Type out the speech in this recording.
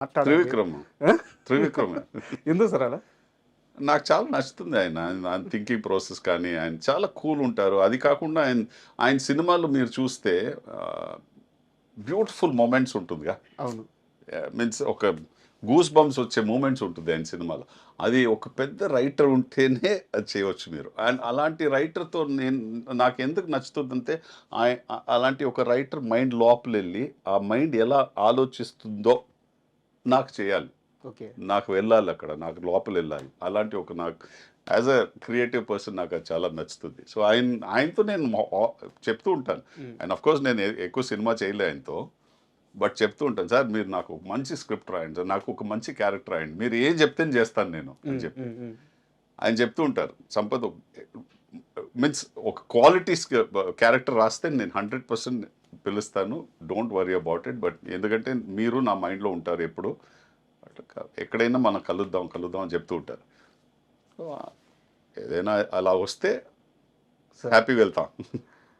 మాట్లాడాలి. త్రివిక్రమ్. ఆ? త్రివిక్రమే. ఎందుకు సార్ అలా? నాకు చాలా నచ్చుతుంది ఆయన థింకింగ్ ప్రాసెస్ కానీ, ఆయన చాలా కూల్ ఉంటారు. అది కాకుండా ఆయన సినిమాలు మీరు చూస్తే బ్యూటిఫుల్ మొమెంట్స్ ఉంటుందిగా. అవును. మీన్స్ ఒక గూస్ బంప్స్ వచ్చే మూమెంట్స్ ఉంటుంది ఆయన సినిమాలో. అది ఒక పెద్ద రైటర్ ఉంటేనే అది చేయవచ్చు మీరు. అండ్ అలాంటి రైటర్‌తో నాకు ఎందుకు నచ్చుతుందంటే అలాంటి ఒక రైటర్ మైండ్ లోపలెళ్ళి, ఆ మైండ్ ఎలా ఆలోచిస్తుందో నాకు చేయాలి. ఓకే. నాకు వెళ్ళాలక్కడ. నాకు లోపలెళ్ళాలి. అలాంటి ఒక నాకు యాస్ ఎ క్రియేటివ్ పర్సన్ నాకది చాలా నచ్చుతుంది. సో, ఆయనతో నేను చెప్తూ ఉంటాను. హ్మ్. అండ్ ఆఫ్ కోర్స్ నేను ఎక్కువ సినిమా చేయలే ఆయనతో. బట్ చెప్తూ ఉంటాను. సార్ మీరు నాకు ఒక మంచి స్క్రిప్ట్ రాయండి సార్. నాకు ఒక మంచి క్యారెక్టర్ రాయండి. మీరు ఏం చెప్తేనే చేస్తాను నేను అని హ్మ్. చెప్పి. హ్మ్. హ్మ్. ఆయన చెప్తూ ఉంటారు. సంపత్ మీన్స్ ఒక క్వాలిటీస్ క్యారెక్టర్ రాస్తే నేను 100% పిలుస్తాను. Don't worry about it. But ఎందుకంటే మీరు నా మైండ్‌లో ఉంటారు ఎప్పుడు. ఎక్కడైనా మనం కలుద్దాం, కలుద్దాం అని చెప్తూ ఉంటారు. సో, ఏదైనా అలా వస్తే సార్ హ్యాపీగా వెళ్తాం.